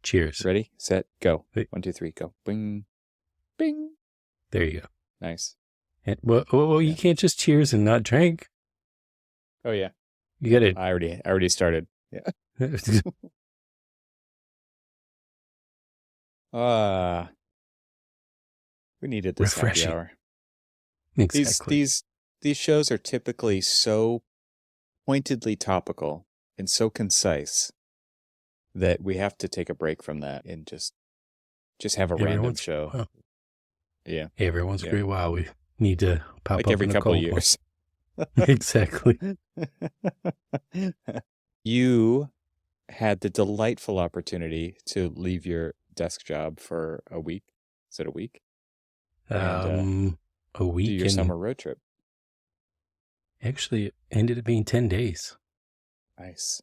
Cheers. Ready, set, go. Wait. 1, 2, 3, go. Bing. Bing. There you go. Nice. And, well, you can't just cheers and not drink. Oh, yeah. You got to. I already started. Yeah. We needed this happy Refreshing. hour. Exactly. These shows are typically so pointedly topical and so concise that we have to take a break from that and just have a random show. Wow. Yeah. Every once in a while, we need to pop Like up every in a couple cold years. one. Exactly. You had the delightful opportunity to leave your desk job for a week. Is it a week? A week. Do your summer road trip. Actually, it ended up being 10 days. Nice.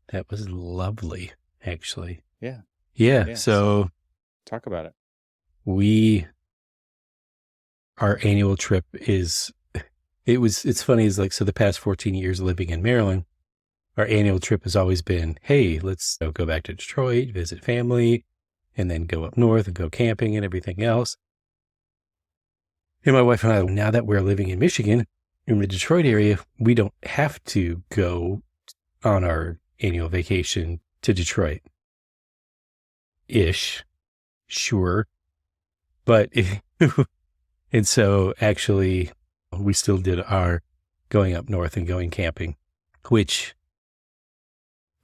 That was lovely, actually. Yeah. Yeah. So talk about it. Our annual trip it's funny, is like, so the past 14 years living in Maryland, our annual trip has always been, hey, let's go back to Detroit, visit family, and then go up north and go camping and everything else. And my wife and I, now that we're living in Michigan, in the Detroit area, we don't have to go on our annual vacation to Detroit. Sure. But, and so actually, we still did our going up north and going camping, which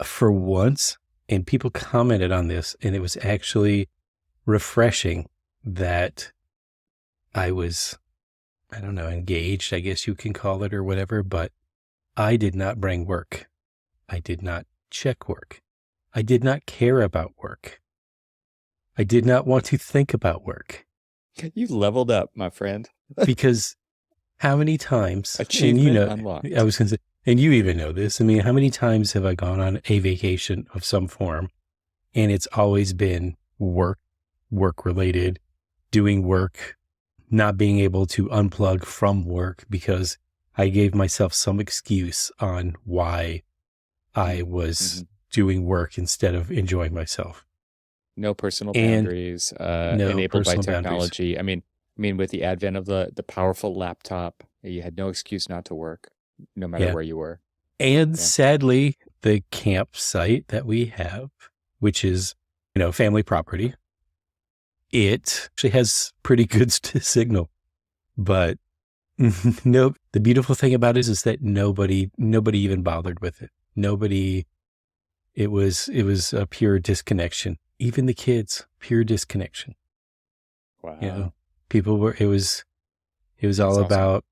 for once, and people commented on this, and it was actually refreshing that I was, I don't know, engaged, I guess you can call it, or whatever, but I did not bring work. I did not check work. I did not care about work. I did not want to think about work. You leveled up, my friend. Because how many times, Achievement unlocked. I was going to say, and you even know this, I mean, how many times have I gone on a vacation of some form, and it's always been work related, doing work, not being able to unplug from work because I gave myself some excuse on why I was doing work instead of enjoying myself. No personal boundaries, enabled by technology. Boundaries. I mean, with the advent of the powerful laptop, you had no excuse not to work, no matter where you were. And sadly, the campsite that we have, which is, family property, it actually has pretty good signal. But no, the beautiful thing about it is that nobody even bothered with it. It was a pure disconnection. Even the kids, pure disconnection. Wow. It was all about,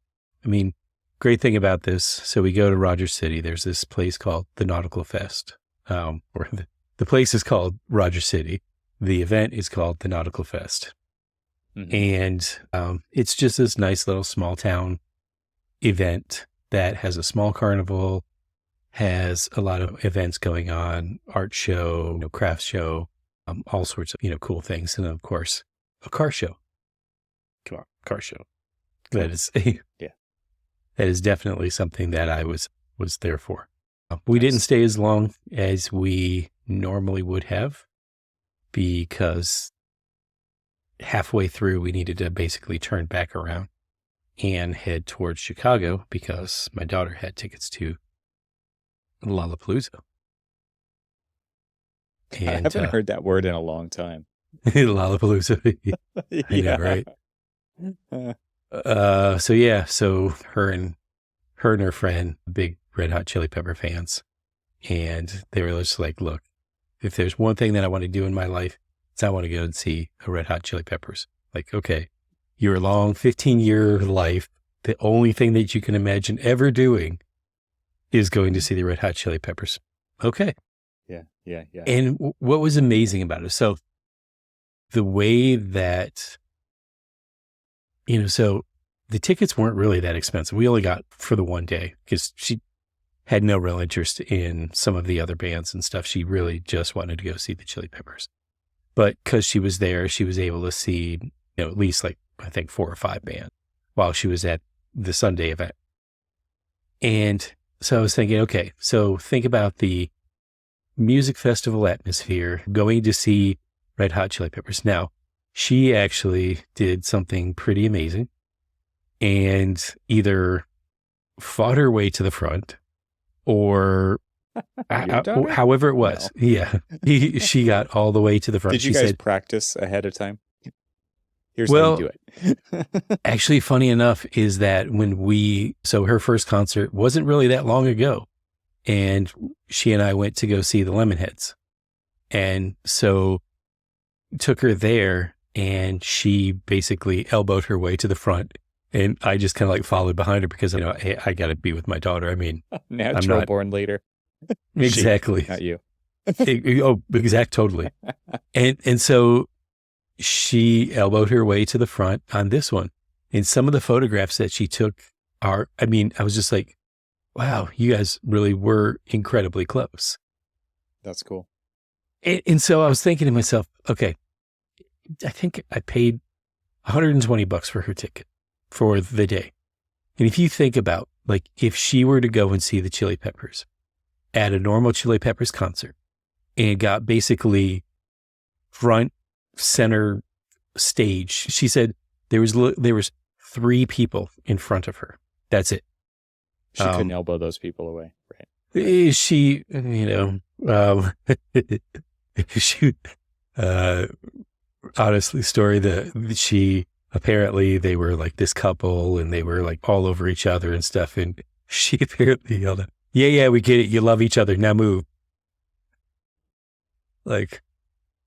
great thing about this. So we go to Rogers City. There's this place called the Nautical Fest. Or the place is called Rogers City. The event is called the Nautical Fest. And it's just this nice little small town event that has a small carnival, has a lot of events going on, art show, craft show, all sorts of, cool things. And of course, a car show. Come on, car show. That is definitely something that I was there for. We didn't stay as long as we normally would have because halfway through we needed to basically turn back around and head towards Chicago because my daughter had tickets to Lollapalooza. And, I haven't heard that word in a long time. Lollapalooza. I know, right? So her and her friend, big Red Hot Chili Pepper fans. And they were just like, look, if there's one thing that I want to do in my life, it's I want to go and see a Red Hot Chili Peppers. Like, okay, your long 15-year life, the only thing that you can imagine ever doing is going to see the Red Hot Chili Peppers. Okay. Yeah. And what was amazing about it, so the way that, so the tickets weren't really that expensive. We only got for the one day because she had no real interest in some of the other bands and stuff. She really just wanted to go see the Chili Peppers. But because she was there, she was able to see, at least like, I think 4 or 5 bands while she was at the Sunday event. And so I was thinking, okay, so think about the music festival atmosphere, going to see Red Hot Chili Peppers. Now, she actually did something pretty amazing and either fought her way to the front or however it was. No. Yeah. She got all the way to the front. Did you guys practice ahead of time? Here's how you do it. Actually, funny enough is that so her first concert wasn't really that long ago. And she and I went to go see the Lemonheads. And so took her there and she basically elbowed her way to the front. And I just kind of like followed behind her because, hey, I got to be with my daughter. I mean, natural born leader. Exactly. She, not you. Totally. And so she elbowed her way to the front on this one. And some of the photographs that she took I was just like, wow, you guys really were incredibly close. That's cool. And so I was thinking to myself, okay, I think I paid $120 for her ticket for the day. And if you think about, like, if she were to go and see the Chili Peppers at a normal Chili Peppers concert and got basically front center stage, she said there was 3 people in front of her. That's it. She couldn't elbow those people away, right? She, she, honestly, story that she apparently they were like this couple and they were like all over each other and stuff, and she apparently yelled out, "Yeah, we get it. You love each other. Now move." Like,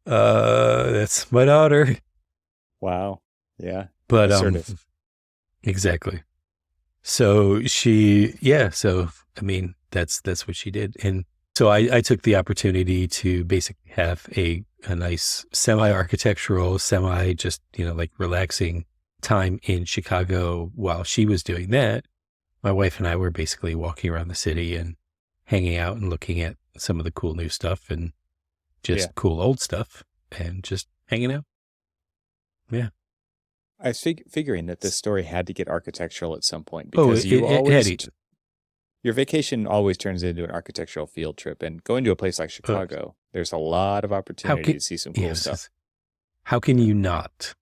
that's my daughter. Wow. Yeah. But exactly. So that's what she did. And so I took the opportunity to basically have a nice semi-architectural, just, like relaxing time in Chicago while she was doing that. My wife and I were basically walking around the city and hanging out and looking at some of the cool new stuff and just cool old stuff and just hanging out. Yeah. I was figuring that this story had to get architectural at some point because your vacation always turns into an architectural field trip, and going to a place like Chicago, there's a lot of opportunity to see some cool stuff. How can you not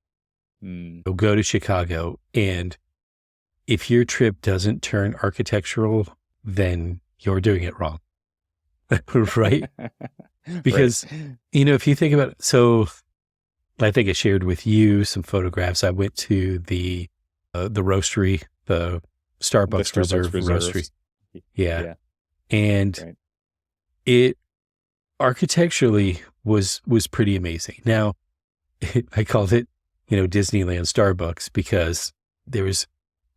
go to Chicago, and if your trip doesn't turn architectural, then you're doing it wrong, right? Because, if you think about it, so I think I shared with you some photographs. I went to the roastery, the Starbucks Reserve roastery. Yeah. And it architecturally was pretty amazing. Now, I called it, Disneyland Starbucks because there was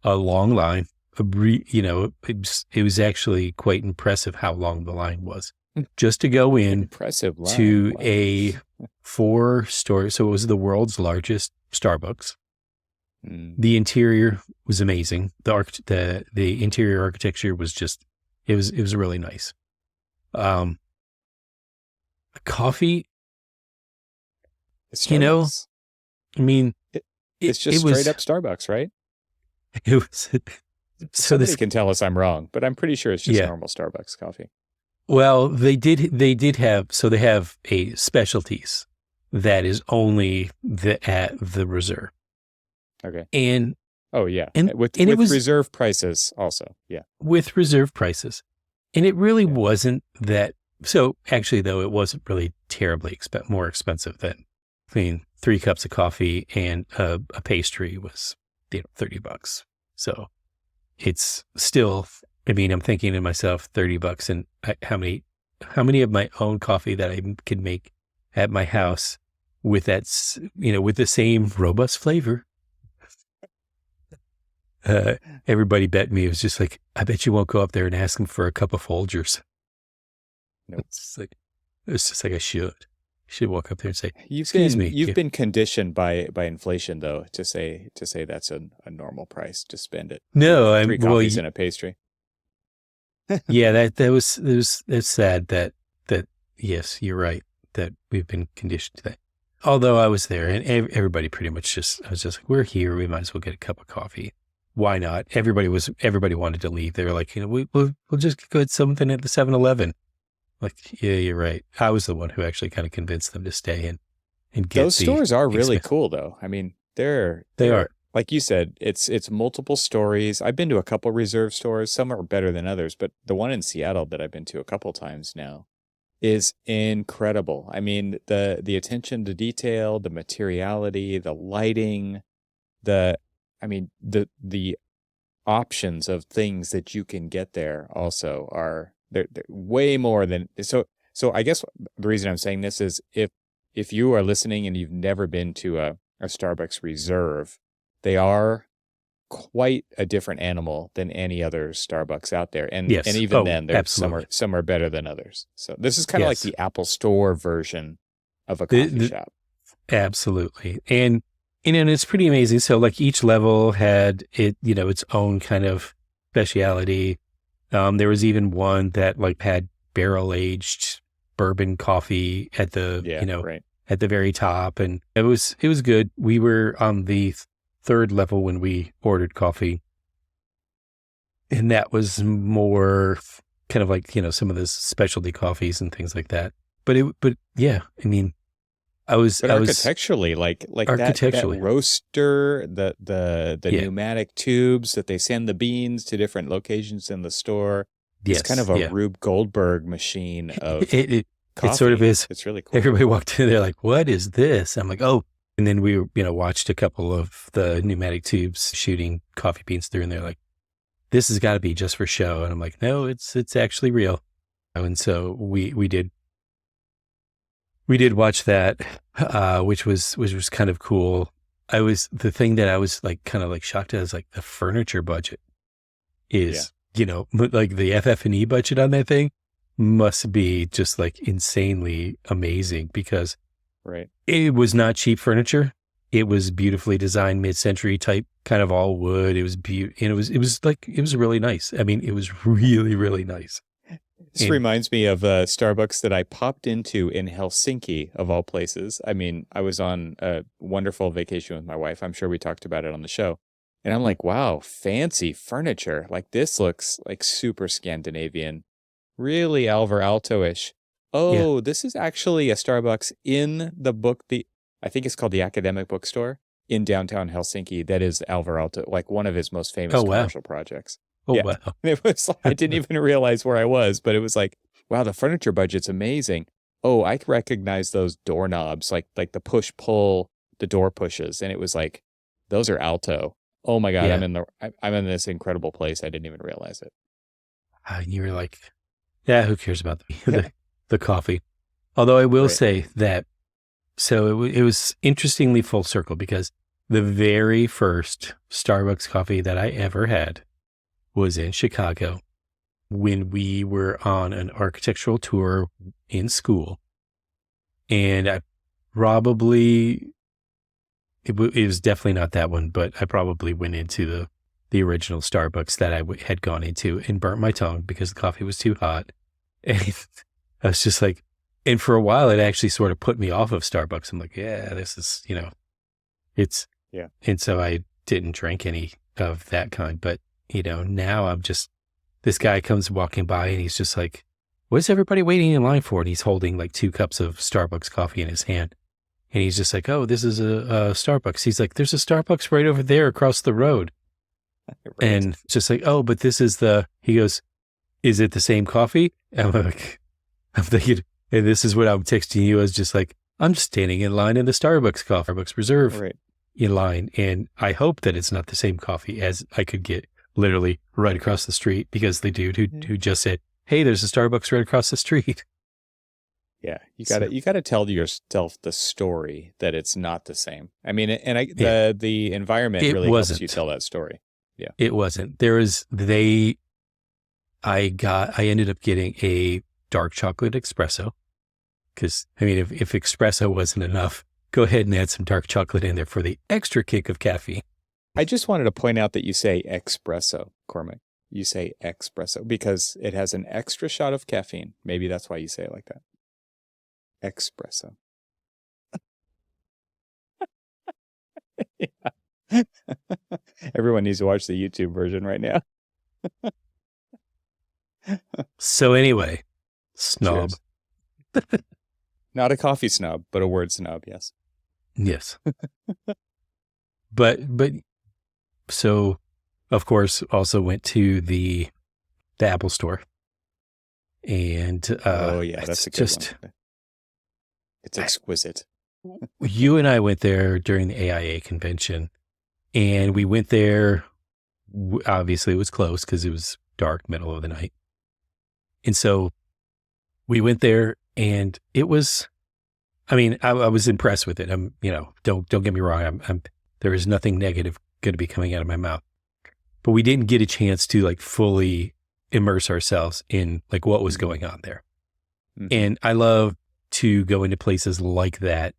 a long line. It was actually quite impressive how long the line was just to go in impressive line. To a 4-story. So it was the world's largest Starbucks. The interior was amazing. The interior architecture was just, it was really nice. Coffee, it's just straight up Starbucks, right? It was. Somebody can tell us I'm wrong, but I'm pretty sure it's just normal Starbucks coffee. Well, they did have, so they have a specialties that is only at the Reserve. Okay. And with reserve prices also. Yeah. With reserve prices. And it really wasn't that. So actually, though, it wasn't really terribly more expensive than, 3 cups of coffee and a pastry was, $30. So it's still, I'm thinking to myself, $30, and how many of my own coffee that I could make at my house with that, with the same robust flavor. Everybody bet me. It was just like, I bet you won't go up there and ask them for a cup of Folgers. Nope. It's just like I should walk up there and say, You've been conditioned by inflation, though, to say that's a normal price to spend it. No, 3 coffees and a pastry. Yeah, that's sad that yes, you're right, that we've been conditioned to that. Although I was there and everybody pretty much I was just like, we're here, we might as well get a cup of coffee. Why not? Everybody wanted to leave. They were like, we'll just go get something at the 7-Eleven. Like, yeah, you're right. I was the one who actually kind of convinced them to stay and get Those the stores are really expense. cool, though. I mean, They they're are. like you said, it's multiple stories. I've been to a couple reserve stores. Some are better than others, but the one in Seattle that I've been to a couple times now is incredible. I mean, the attention to detail, the materiality, the lighting, the I mean, the options of things that you can get there also are they're way more than so I guess the reason I'm saying this is if you are listening and you've never been to a Starbucks Reserve, they are quite a different animal than any other Starbucks out there. And Yes. even Oh, then there's absolutely. some are better than others. So this is kind of like Yes. the Apple Store version of a The, coffee the, shop. absolutely. And it's pretty amazing. So like each level had its own kind of speciality. There was even one that like had barrel aged bourbon coffee at Yeah, right. at the very top, and it was good. We were on the third level when we ordered coffee, and that was more kind of like some of the specialty coffees and things like that. But yeah, I mean, But I was architecturally, like that architecturally, roaster, the yeah, pneumatic tubes that they send the beans to different locations in the store, it's kind yes, of a yeah. Rube Goldberg machine of It sort of coffee. is. It's really cool. Everybody walked in, they're like, "What is this?" I'm like, "Oh." And then we watched a couple of the pneumatic tubes shooting coffee beans through, and they're like, "This has got to be just for show." And I'm like, "No, it's actually real." And so we did watch that, which was kind of cool. The thing that I was like kind of like shocked at is like the furniture budget Yeah, is, like the FF&E budget on that thing must be just like insanely amazing because right. it was not cheap furniture. It was beautifully designed mid-century type, kind of all wood. It was and it was really nice. I mean, it was really, really nice. This And reminds me of a Starbucks that I popped into in Helsinki, of all places. I mean, I was on a wonderful vacation with my wife. I'm sure we talked about it on the show. And I'm like, wow, fancy furniture. Like this looks like super Scandinavian, really Alvar Aalto-ish. yeah. Oh, this is actually a Starbucks in I think it's called the Academic Bookstore in downtown Helsinki. That is Alvar Aalto, like one of his most famous Oh, wow. commercial projects. Oh, Yeah. wow. It was like, I didn't even realize where I was, but it was like, wow, the furniture budget's amazing. Oh, I recognize those doorknobs, like the push pull, the door pushes, and it was like, those are Alto. Oh my God, Yeah. I'm in this incredible place. I didn't even realize it. And you were like, yeah, who cares about the coffee? Although I will Right. say that, so it was interestingly full circle because the very first Starbucks coffee that I ever had was in Chicago when we were on an architectural tour in school. And I probably, it was definitely not that one, but I probably went into the original Starbucks that I had gone into and burnt my tongue because the coffee was too hot. And I was just like, and for a while, it actually sort of put me off of Starbucks. I'm like, yeah, this is, it's, Yeah. and so I didn't drink any of that kind. But, now I'm just, this guy comes walking by and he's just like, what's everybody waiting in line for? And he's holding like 2 cups of Starbucks coffee in his hand. And he's just like, oh, this is a Starbucks. He's like, there's a Starbucks right over there across the road. Right. And it's just like, oh, but he goes, is it the same coffee? And I'm thinking, and this is what I'm texting you as just like, I'm just standing in line in the Starbucks Reserve Right. in line. And I hope that it's not the same coffee as I could get literally right across the street because the dude who just said, hey, there's a Starbucks right across the street. Yeah, So, you gotta tell yourself the story that it's not the same. I mean, and yeah, the environment it really helps you wasn't. tell that story. Yeah. It wasn't. I ended up getting a dark chocolate espresso because, I mean, if espresso wasn't enough, go ahead and add some dark chocolate in there for the extra kick of caffeine. I just wanted to point out that you say espresso, Cormac. You say espresso because it has an extra shot of caffeine. Maybe that's why you say it like that. Espresso. Yeah. Everyone needs to watch the YouTube version right now. So anyway, Snob. Not a coffee snob, but a word snob. Yes. Yes. but so of course also went to the Apple store, and that's a good one. It's exquisite. You and I went there during the AIA convention, and we went there. Obviously, it was closed because it was dark, middle of the night, and so we went there, and it was. I mean, I was impressed with it. Don't get me wrong. There is nothing negative going to be coming out of my mouth, but we didn't get a chance to like fully immerse ourselves in like what was going on there. Mm-hmm. And I love to go into places like that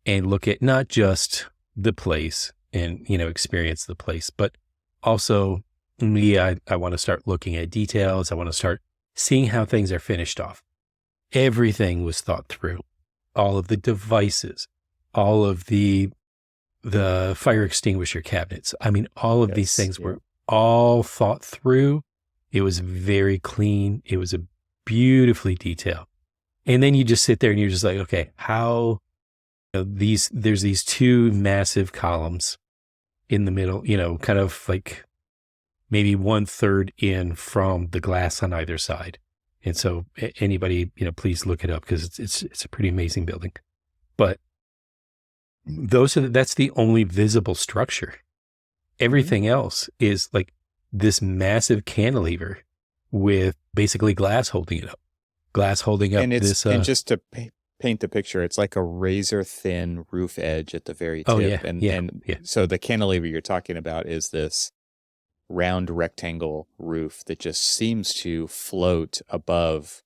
and look at not just the place and, experience the place, but also I want to start looking at details. I want to start seeing how things are finished off. Everything was thought through. All of the devices, all of the fire extinguisher cabinets. I mean, all of these things were all thought through. It was very clean. It was a beautifully detailed. And then you just sit there and you're just like, okay, how there's these two massive columns in the middle, kind of like maybe 1/3 in from the glass on either side. And so anybody, please look it up because it's a pretty amazing building. But that's the only visible structure. Everything else is like this massive cantilever with basically glass holding it up. Glass holding up and this. And just to paint the picture, it's like a razor thin roof edge at the very tip. Oh, yeah. And so the cantilever you're talking about is this round rectangle roof that just seems to float above,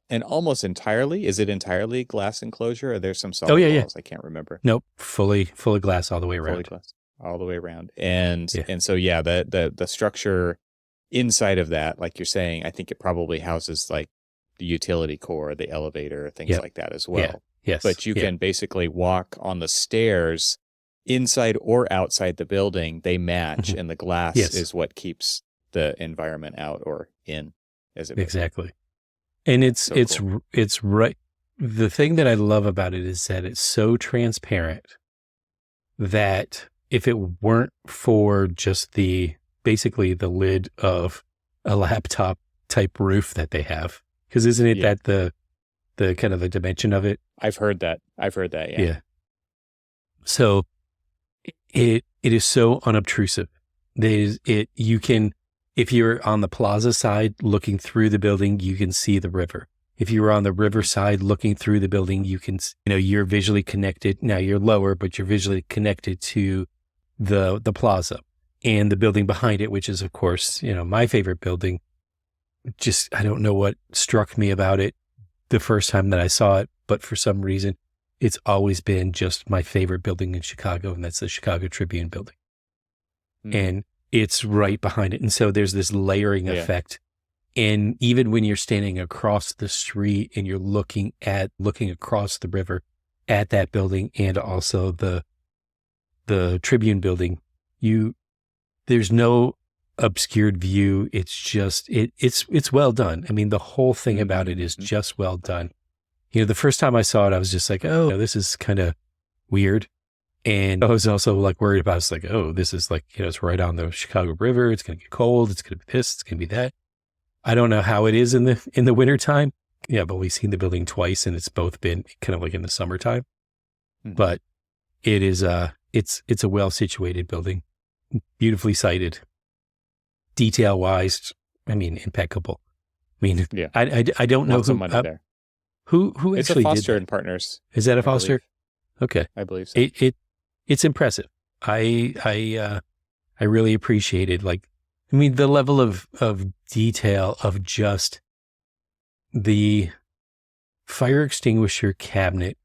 and almost entirely. Is it entirely glass enclosure, or there's some solid walls? I can't remember. Nope, fully glass all the way around. Fully glass all the way around, and so the structure inside of that, like you're saying, I think it probably houses like the utility core, the elevator, things like that as well. Yeah. Yes, but you can basically walk on the stairs. Inside or outside the building, they match, and the glass is what keeps the environment out or in, as it exactly. And it's right. The thing that I love about it is that it's so transparent that if it weren't for just basically the lid of a laptop type roof that they have, because isn't it that the kind of the dimension of it? I've heard that. Yeah. So. It is so unobtrusive. You can, if you're on the plaza side looking through the building, you can see the river. If you were on the river side looking through the building, you can, you're visually connected. Now you're lower, but you're visually connected to the plaza and the building behind it, which is of course, my favorite building. Just, I don't know what struck me about it the first time that I saw it, but for some reason, it's always been just my favorite building in Chicago, and that's the Chicago Tribune building. And it's right behind it. And so there's this layering effect. And even when you're standing across the street and you're looking across the river at that building and also the Tribune building, there's no obscured view. It's just, it's well done. I mean, the whole thing about it is just well done. The first time I saw it, I was just like, oh, this is kind of weird. And I was also like worried about, it's like, oh, this is like, it's right on the Chicago River. It's going to get cold. It's going to be this. It's going to be that. I don't know how it is in the wintertime. Yeah, I've only seen the building twice, and it's both been kind of like in the summertime. But it is, it's a well-situated building, beautifully sited, detail-wise, I mean, impeccable. I mean, I don't know lots of money there. Who it's actually a Foster did and Partners. Is that a Foster? Okay. I believe so. It's impressive. I really appreciated, like, I mean, the level of detail of just the fire extinguisher cabinet.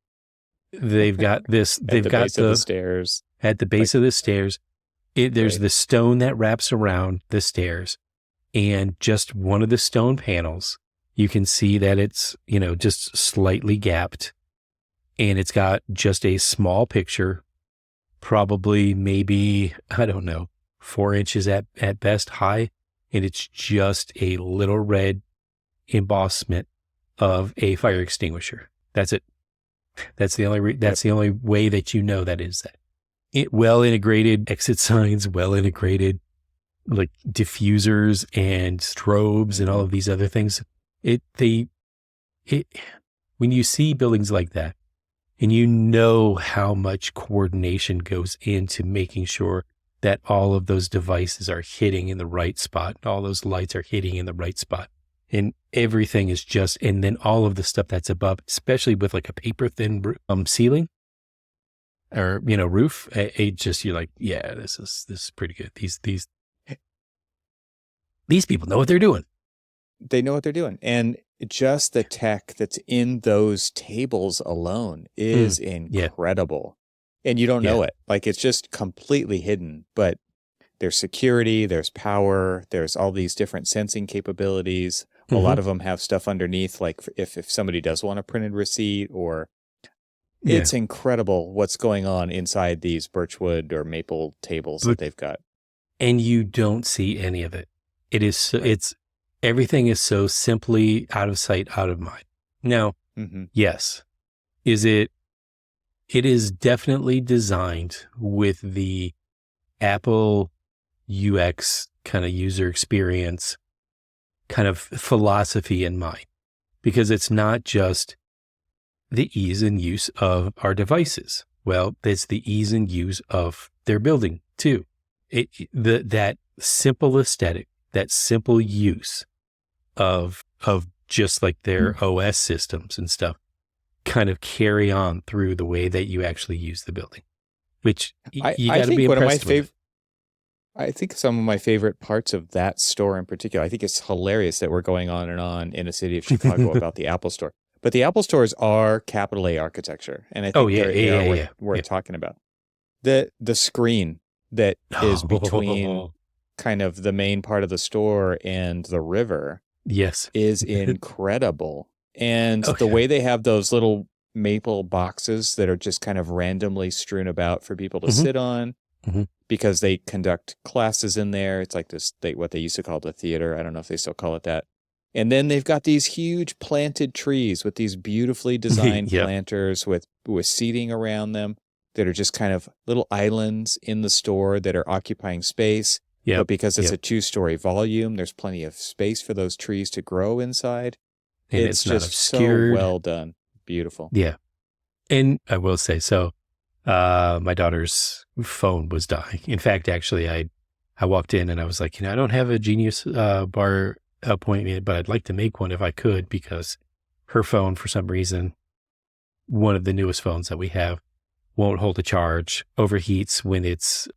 They've got this, they've got base of the stairs. At the base of the stairs. There's the stone that wraps around the stairs, and just one of the stone panels, you can see that it's, just slightly gapped, and it's got just a small picture, probably maybe, I don't know, 4 inches at best high. And it's just a little red embossment of a fire extinguisher. That's it. That's the only way that you know that is that. Well integrated exit signs, well integrated like diffusers and strobes and all of these other things. When you see buildings like that, and you know how much coordination goes into making sure that all of those devices are hitting in the right spot, all those lights are hitting in the right spot, and everything is just, and then all of the stuff that's above, especially with like a paper thin ceiling or, roof, you're like, yeah, this is pretty good. These people know what they're doing. They know what they're doing. And just the tech that's in those tables alone is incredible. And you don't know it. Like, it's just completely hidden, but there's security, there's power, there's all these different sensing capabilities. A lot of them have stuff underneath, like if somebody does want a printed receipt, or it's incredible what's going on inside these birchwood or maple tables that they've got. And you don't see any of it. It is everything is so simply out of sight, out of mind. Now, yes, it is definitely designed with the Apple UX kind of user experience kind of philosophy in mind, because it's not just the ease and use of our devices. Well, it's the ease and use of their building too. That simple aesthetic, that simple use of just like their OS systems and stuff kind of carry on through the way that you actually use the building, which you got to be impressed with. I think some of my favorite parts of that store in particular, I think it's hilarious that we're going on and on in a city of Chicago about the Apple Store. But the Apple Stores are capital A architecture. And I think they're what we're talking about. The screen that is between kind of the main part of the store and the river is incredible. And the way they have those little maple boxes that are just kind of randomly strewn about for people to sit on, because they conduct classes in there. It's like what they used to call the theater. I don't know if they still call it that. And then they've got these huge planted trees with these beautifully designed planters with seating around them that are just kind of little islands in the store that are occupying space. But because it's a 2-story volume, there's plenty of space for those trees to grow inside. And it's just so well done. Beautiful. Yeah. And I will say, so my daughter's phone was dying. In fact, actually, I walked in and I was like, I don't have a Genius Bar appointment, but I'd like to make one if I could, because her phone, for some reason, one of the newest phones that we have, won't hold a charge, overheats when it's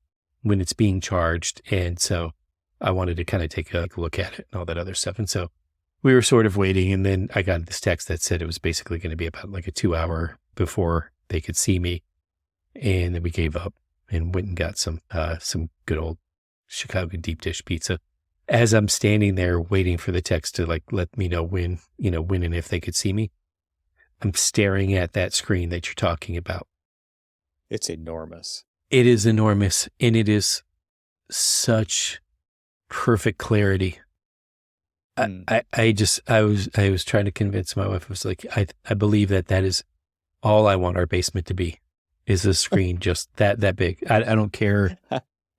being charged. And so I wanted to kind of take a look at it and all that other stuff. And so we were sort of waiting, and then I got this text that said it was basically going to be about like a 2-hour before they could see me. And then we gave up and went and got some good old Chicago deep dish pizza. As I'm standing there waiting for the text to like let me know when and if they could see me, I'm staring at that screen that you're talking about. It's enormous. It is enormous, and it is such perfect clarity. I was trying to convince my wife. I was like, I believe that is all I want our basement to be, is a screen just that big. I don't care.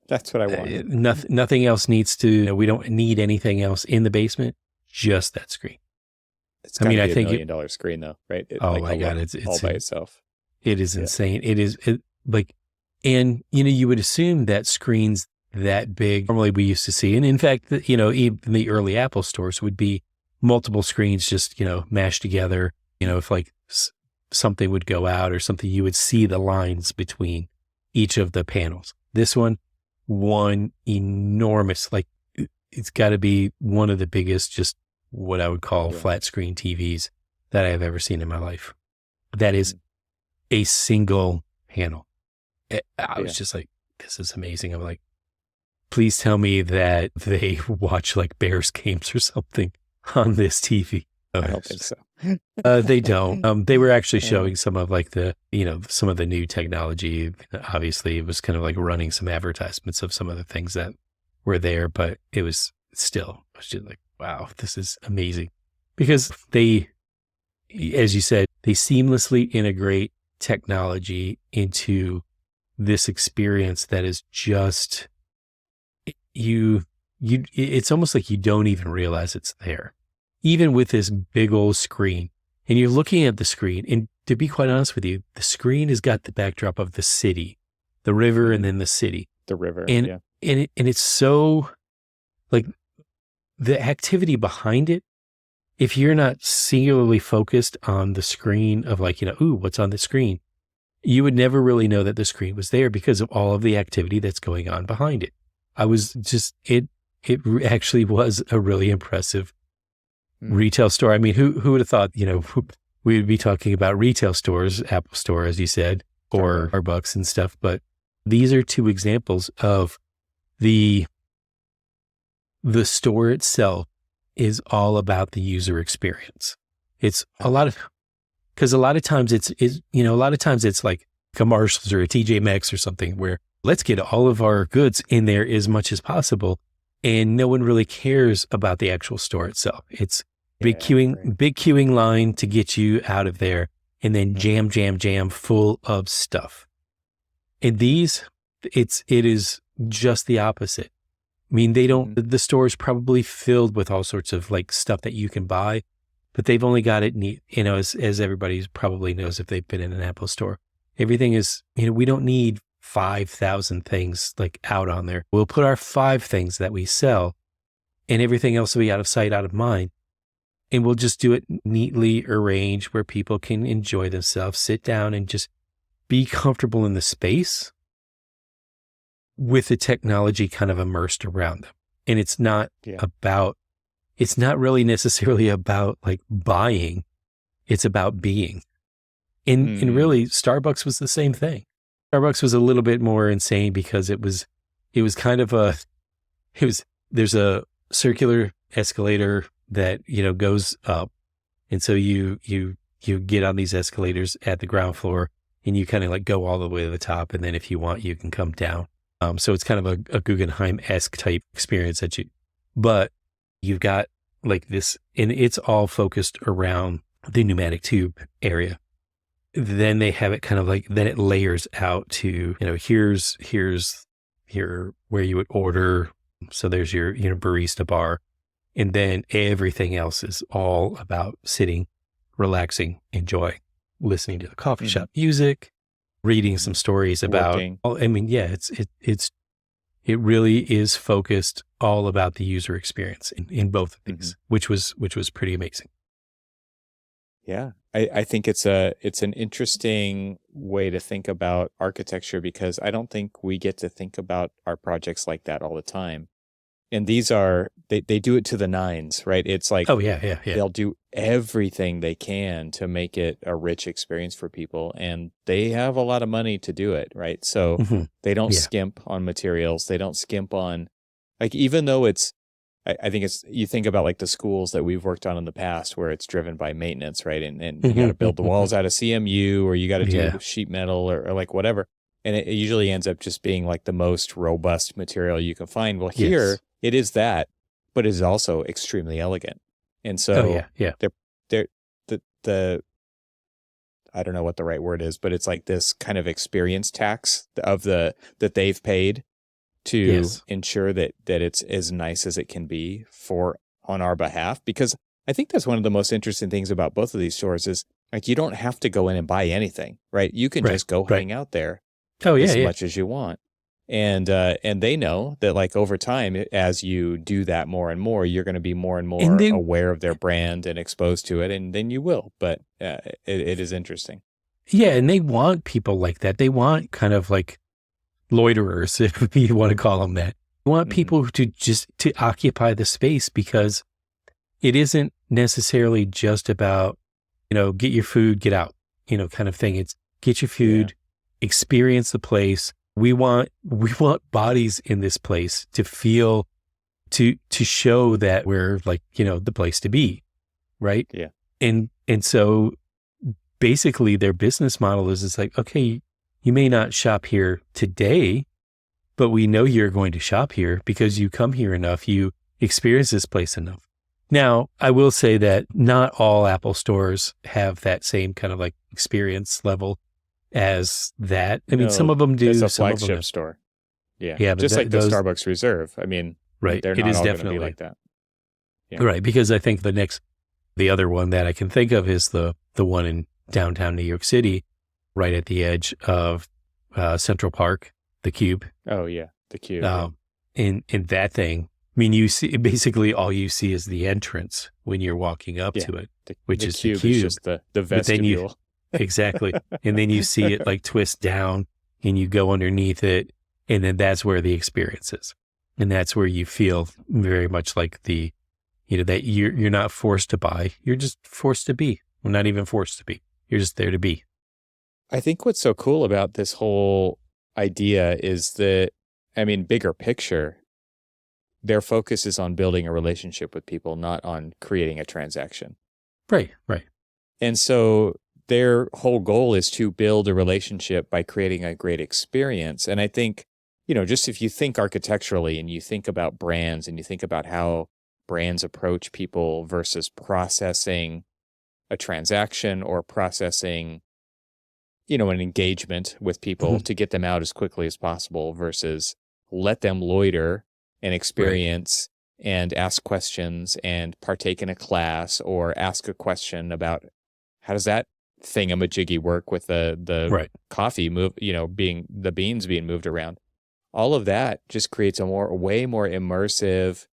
That's what I want. Nothing else needs to. We don't need anything else in the basement. Just that screen. It's I think $1 million screen though, right? My God, it's all by itself. It is insane. It is and you would assume that screens that big, normally we used to see, and in fact, even the early Apple stores would be multiple screens just mashed together. If like something would go out or something, you would see the lines between each of the panels. This one enormous, like it's got to be one of the biggest, just what I would call flat screen TVs that I have ever seen in my life. That is a single panel. I was just like, this is amazing. I'm like, please tell me that they watch like Bears games or something on this TV. I don't think so. They don't. They were actually showing some of like some of the new technology. Obviously, it was kind of like running some advertisements of some of the things that were there, but it was just like, wow, this is amazing, because they as you said, they seamlessly integrate technology into this experience that is just it's almost like you don't even realize it's there, even with this big old screen. And you're looking at the screen, and to be quite honest with you, the screen has got the backdrop of the city, the river, and then the city. The river, and yeah. and it's so like the activity behind it. If you're not singularly focused on the screen of like, ooh, what's on the screen, you would never really know that the screen was there because of all of the activity that's going on behind it. I was just, it actually was a really impressive retail store. I mean, who would have thought, we would be talking about retail stores, Apple Store, as you said, or Starbucks and stuff. But these are two examples of the store itself is all about the user experience. It's because a lot of times it's like commercials or a TJ Maxx or something where let's get all of our goods in there as much as possible. And no one really cares about the actual store itself. It's big queuing line to get you out of there, and then jam full of stuff. And it is just the opposite. I mean, the store is probably filled with all sorts of like stuff that you can buy, but they've only got it neat, as everybody probably knows if they've been in an Apple store. Everything is, we don't need 5,000 things like out on there. We'll put our 5 things that we sell, and everything else will be out of sight, out of mind. And we'll just do it neatly arranged where people can enjoy themselves, sit down and just be comfortable in the space with the technology kind of immersed around them. And it's not really necessarily about like buying. It's about being. And really Starbucks was the same thing. Starbucks was a little bit more insane because it was kind of there's a circular escalator that, goes up. And so you get on these escalators at the ground floor and you kind of like go all the way to the top. And then if you want, you can come down. So it's kind of a Guggenheim-esque type experience but you've got like this, and it's all focused around the pneumatic tube area. Then they have it kind of like, then it layers out to, here's where you would order. So there's your, barista bar. And then everything else is all about sitting, relaxing, enjoying, listening to the coffee shop music, reading some stories about, it really is focused all about the user experience in both of these, which was pretty amazing. Yeah. I think it's an interesting way to think about architecture because I don't think we get to think about our projects like that all the time. And these they do it to the nines, right? It's like, they'll do everything they can to make it a rich experience for people. And they have a lot of money to do it, right? So they don't skimp on materials. They don't skimp on, like, even though I think you think about like the schools that we've worked on in the past where it's driven by maintenance, right? And you got to build the walls out of CMU or you got to do sheet metal or like whatever. And it usually ends up just being like the most robust material you can find. Well, here it is that, but it is also extremely elegant. And so they're the I don't know what the right word is, but it's like this kind of experience tax that they've paid to ensure that it's as nice as it can be on our behalf. Because I think that's one of the most interesting things about both of these stores is like, you don't have to go in and buy anything, right? You can just go hang out there as much as you want. And they know that like over time, as you do that more and more, you're going to be more and more aware of their brand and exposed to it. And then you will, but it is interesting. Yeah. And they want people like that. They want kind of like loiterers, if you want to call them that. You want people to occupy the space because it isn't necessarily just about, get your food, get out, kind of thing. It's get your food, experience the place. We want bodies in this place to feel, to show that we're like, the place to be. Right. Yeah. And so basically their business model is it's like, okay, you may not shop here today, but we know you're going to shop here because you come here enough, you experience this place enough. Now, I will say that not all Apple stores have that same kind of like experience level as that. I mean, some No, of them that's do, a some of them flagship don't. store. Yeah. Yeah, but Just like the those, Starbucks Reserve. I mean, right. they're It not is all going to be definitely like that. Yeah. right. Because I think the other one that I can think of is the one in downtown New York City, right at the edge of Central Park, the Cube. Oh yeah, the Cube. Yeah. In that thing, I mean, you see basically all you see is the entrance when you're walking up Yeah. to it, which The is the Cube Cube. is just the But then you vestibule. exactly, and then you see it like twist down, and you go underneath it, and then that's where the experience is, and that's where you feel very much like that you're not forced to buy, you're just forced to be. Well, not even forced to be. You're just there to be. I think what's so cool about this whole idea is that, I mean, bigger picture, their focus is on building a relationship with people, not on creating a transaction. Right, right. And so their whole goal is to build a relationship by creating a great experience. And I think, just if you think architecturally and you think about brands and you think about how brands approach people versus processing a transaction or processing, an engagement with people to get them out as quickly as possible versus let them loiter and experience and ask questions and partake in a class or ask a question about how does that thingamajiggy work with the coffee move, being the beans being moved around. All of that just creates a way more immersive,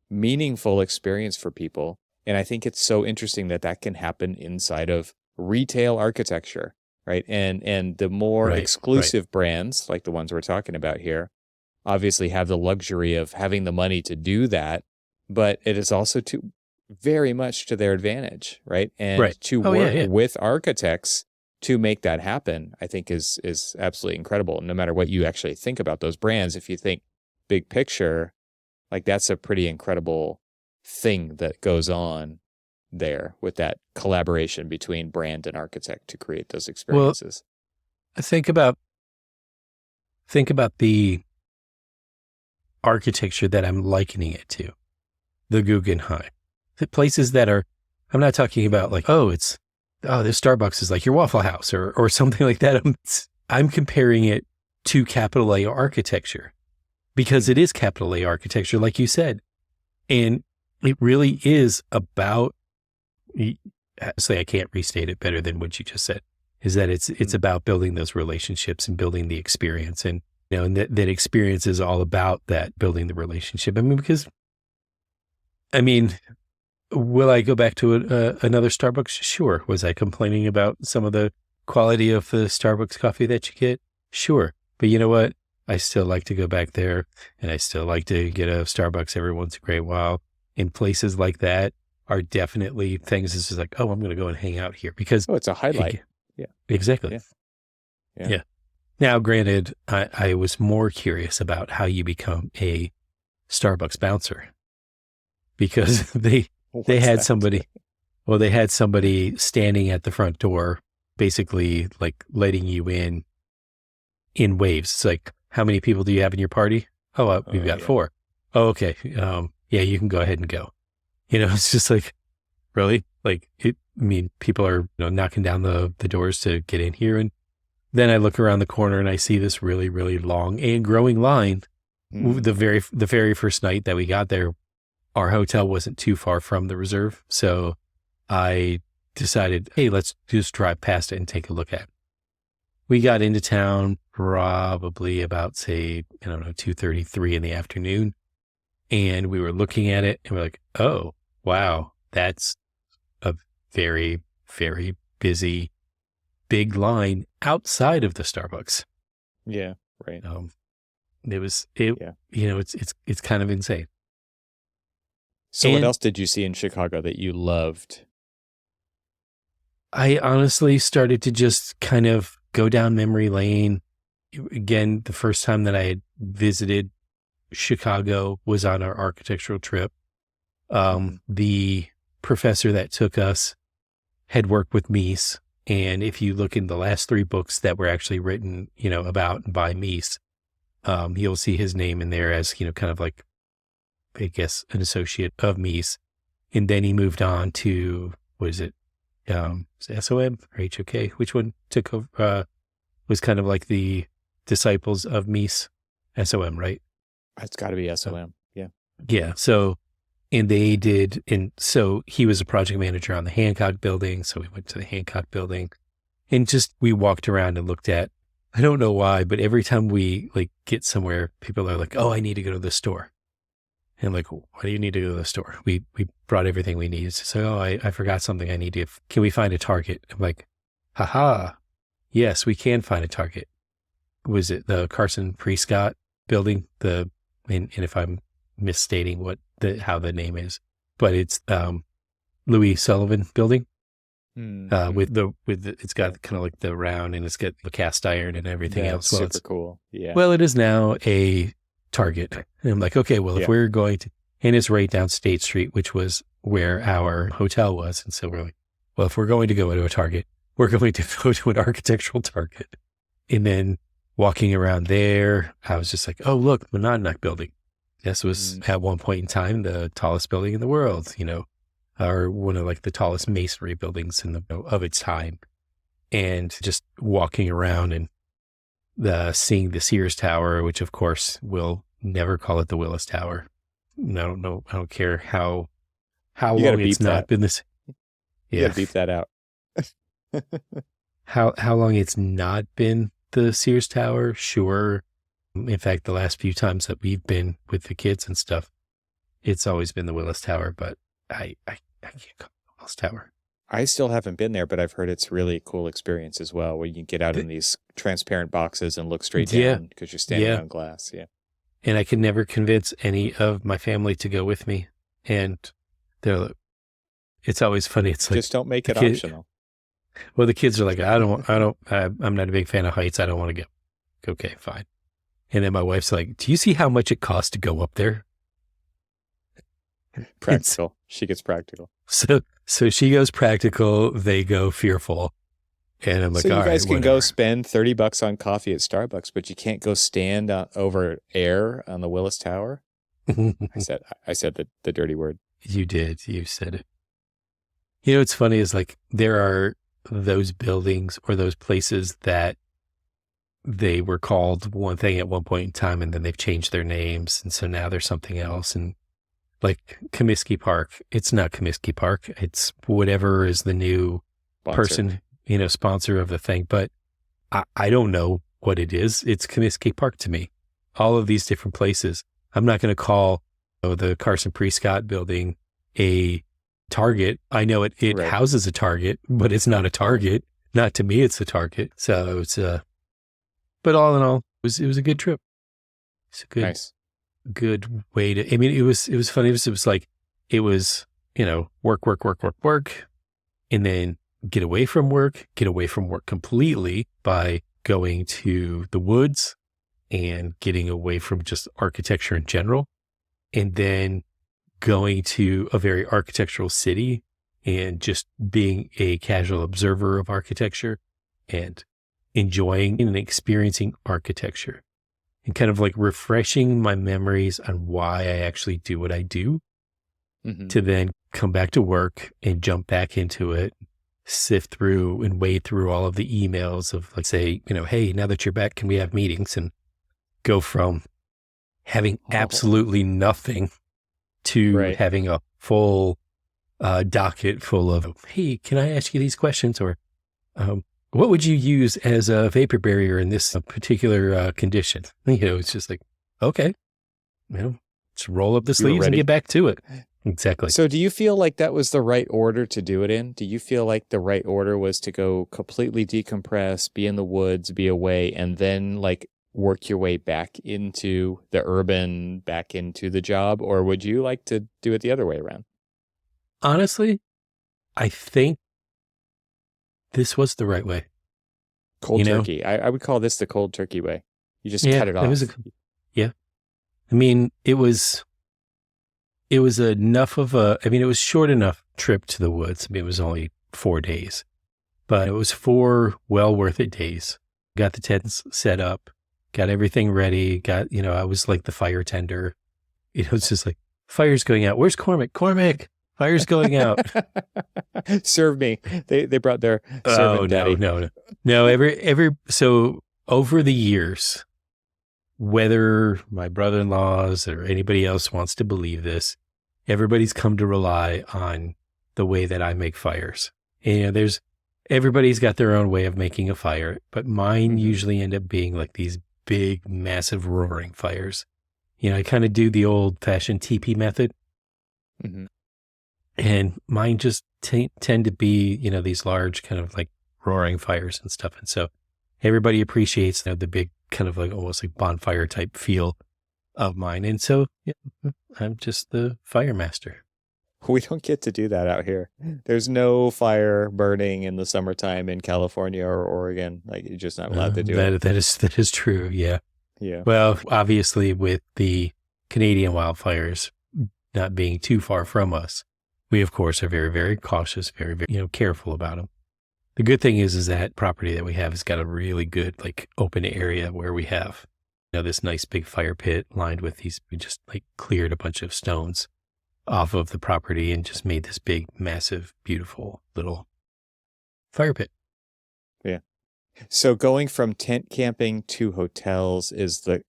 meaningful experience for people. And I think it's so interesting that can happen inside of retail architecture, right? And the more exclusive brands, like the ones we're talking about here, obviously have the luxury of having the money to do that, but it is also very much to their advantage, right? And to work with architects to make that happen, I think is absolutely incredible. No matter what you actually think about those brands, if you think big picture, like that's a pretty incredible thing that goes on there with that collaboration between brand and architect to create those experiences. Well, think about the architecture that I'm likening it to, the Guggenheim. The places that are, I'm not talking about like, this Starbucks is like your Waffle House or something like that. I'm comparing it to capital A architecture because it is capital A architecture, like you said. And it really is about, say I can't restate it better than what you just said, is that it's about building those relationships and building the experience. And, and that experience is all about that, building the relationship. Will I go back to another Starbucks? Sure. Was I complaining about some of the quality of the Starbucks coffee that you get? Sure. But you know what? I still like to go back there, and I still like to get a Starbucks every once in a great while. And places like that are definitely things that's just like, I'm going to go and hang out here because it's a highlight. Yeah, exactly. Yeah. Now, granted, I was more curious about how you become a Starbucks bouncer because they had somebody standing at the front door, basically like letting you in waves. It's like, how many people do you have in your party? We've got 4. Oh, okay. You can go ahead and go. It's just like, really? Like, people are knocking down the doors to get in here. And then I look around the corner and I see this really, really long and growing line. The very first night that we got there, our hotel wasn't too far from the reserve. So I decided, hey, let's just drive past it and take a look at it. We got into town probably about, say, 2:33 in the afternoon. And we were looking at it and we're like, oh, wow, that's a very, very busy, big line outside of the Starbucks. Yeah, right. It's kind of insane. So what else did you see in Chicago that you loved? I honestly started to just kind of go down memory lane. Again, the first time that I had visited Chicago was on our architectural trip. The professor that took us had worked with Mies. And if you look in the last 3 books that were actually written, about and by Mies, you'll see his name in there as, kind of like, I guess, an associate of Mies. And then he moved on to, what is it? Is it SOM or HOK? Which one took over? Was kind of like the disciples of Mies. SOM, right? It's got to be SOM. Yeah. Yeah. So, and they did, and so he was a project manager on the Hancock building. So we went to the Hancock building and just, we walked around and looked at, I don't know why, but every time we like get somewhere, people are like, oh, I need to go to the store. And I'm like, why do you need to go to the store? We brought everything we needed. So, oh, I forgot something I need to, can we find a Target? I'm like, haha, yes, we can find a Target. Was it the Carson Prescott building? And if I'm misstating how the name is, but it's Louis Sullivan building. It's got kind of like the round, and it's got the cast iron and everything else. Well, super cool. Yeah. Well, it is now a Target. And I'm like, okay, well, if we're going to, and it's right down State Street, which was where our hotel was. And so we're like, well, if we're going to go to a Target, we're going to go to an architectural Target. And then walking around there, I was just like, oh, look, the Monadnock building. This was at one point in time the tallest building in the world, or one of like the tallest masonry buildings of its time. And just walking around and seeing the Sears Tower, which of course we'll never call it the Willis Tower. No, I don't care how long it's not been this. Yeah, you gotta beep that out. How long it's not been the Sears Tower? Sure. In fact, the last few times that we've been with the kids and stuff, it's always been the Willis Tower, but I can't call it the Willis Tower. I still haven't been there, but I've heard it's really a cool experience as well, where you can get out in these transparent boxes and look straight down because you're standing on glass. Yeah. And I could never convince any of my family to go with me. And it's always funny. It's like, just don't make it optional. Well, the kids are like, I'm not a big fan of heights. I don't want to go. Okay, fine. And then my wife's like, do you see how much it costs to go up there? Practical. She gets practical. So she goes practical. They go fearful. And I'm like, so you all guys right, can whatever. go spend $30 on coffee at Starbucks, but you can't go stand over air on the Willis Tower. I said the dirty word. You did. You said it. You know, what's funny is like there are those buildings or those places that they were called one thing at one point in time, and then they've changed their names. And so now there's something else. And like Comiskey Park, it's not Comiskey Park. It's whatever is the new person, sponsor of the thing. But I don't know what it is. It's Comiskey Park to me. All of these different places. I'm not going to call the Carson Prescott building a Target. I know it right. Houses a Target, but it's not a Target. Not to me, it's a Target. So it's but all in all, it was a good trip. It's a good way to, I mean, it was funny. It was like, it was, work. And then get away from work completely by going to the woods and getting away from just architecture in general. And then going to a very architectural city and just being a casual observer of architecture and enjoying and experiencing architecture and kind of like refreshing my memories on why I actually do what I do to then come back to work and jump back into it, sift through and wade through all of the emails of like, say, hey, now that you're back, can we have meetings? And go from having absolutely nothing to having a full docket full of, hey, can I ask you these questions? Or what would you use as a vapor barrier in this particular condition? It's just like, okay, just roll up the sleeves and get back to it. Exactly. So do you feel like that was the right order to do it in? Do you feel like the right order was to go completely decompress, be in the woods, be away, and then like work your way back into the urban, back into the job? Or would you like to do it the other way around? Honestly, I think this was the right way. Cold turkey. I would call this the cold turkey way. You just cut it off. I mean, it was enough of it was short enough trip to the woods. I mean, it was only 4 days, but it was 4 well worth it days. Got the tents set up, got everything ready. I was like the fire tender. It's just like, fire's going out. Where's Cormac? Cormac, Fire's going out. Serve me. They brought their Oh, servant daddy. no. So over the years, whether my brother-in-laws or anybody else wants to believe this, everybody's come to rely on the way that I make fires. And everybody's got their own way of making a fire, but mine usually end up being like these big, massive roaring fires. I kind of do the old-fashioned teepee method. Mm-hmm. And mine just tend to be, these large kind of like roaring fires and stuff. And so everybody appreciates the big kind of like almost like bonfire type feel of mine. And so I'm just the fire master. We don't get to do that out here. There's no fire burning in the summertime in California or Oregon. Like, you're just not allowed to do it. That is true. Yeah. Yeah. Well, obviously with the Canadian wildfires not being too far from us, we of course are very, very cautious, very, very, careful about them. The good thing is that property that we have has got a really good like open area where we have, this nice big fire pit lined with we just like cleared a bunch of stones off of the property and just made this big, massive, beautiful little fire pit. Yeah. So going from tent camping to hotels is the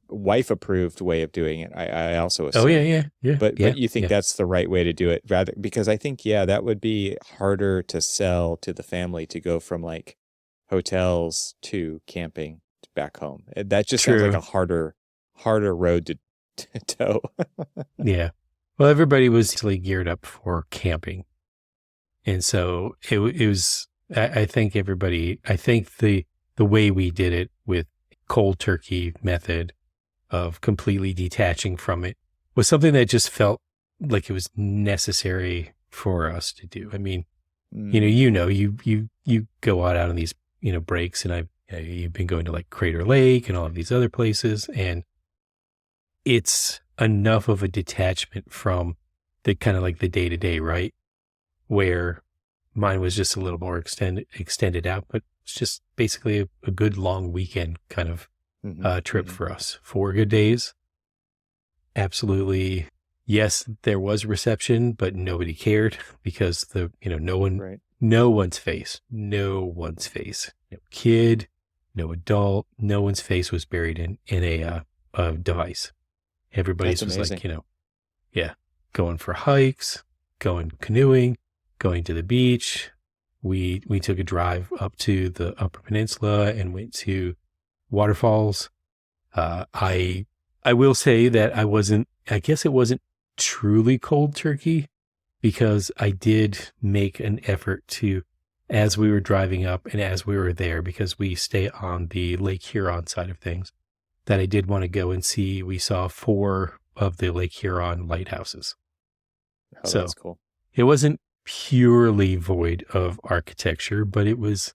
wife approved way of doing it. I also assume. Oh yeah. But you think that's the right way to do it, rather, because I think that would be harder to sell to the family to go from like hotels to camping back home. That just sounds like a harder road to toe. Yeah. Well, everybody was totally geared up for camping. And so it was, I think the way we did it with cold turkey method of completely detaching from it was something that just felt like it was necessary for us to do. I mean, you go out on these, breaks, and you've been going to like Crater Lake and all of these other places, and it's enough of a detachment from the kind of like the day to day, right? Where mine was just a little more extended out, but it's just basically a good long weekend kind of trip for us. 4 good days. Absolutely. Yes, there was reception, but nobody cared because no one's face, no kid, no adult, no one's face was buried in a device. Everybody's was like, going for hikes, going canoeing, going to the beach. We took a drive up to the Upper Peninsula and went to waterfalls. I will say that I guess it wasn't truly cold turkey, because I did make an effort to, as we were driving up and as we were there, because we stay on the Lake Huron side of things, that I did want to go and see. We saw 4 of the Lake Huron lighthouses. Oh, so that's cool. It wasn't purely void of architecture, but it was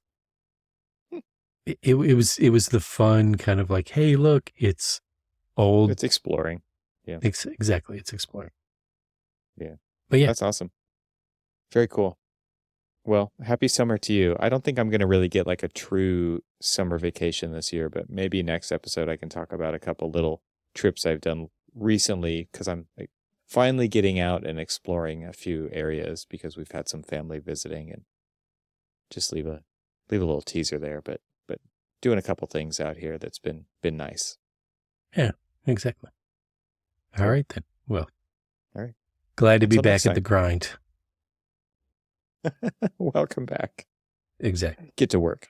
the fun kind of like, hey, look, it's old. It's exploring. Yeah. Exactly. It's exploring. Yeah. But yeah. That's awesome. Very cool. Well, happy summer to you. I don't think I'm going to really get like a true summer vacation this year, but maybe next episode I can talk about a couple little trips I've done recently, because I'm like finally getting out and exploring a few areas because we've had some family visiting, and just leave a little teaser there, but doing a couple things out here that's been nice. Yeah, exactly. All right then. Well, all right. Glad to be back at the grind. Welcome back. Exactly. Get to work.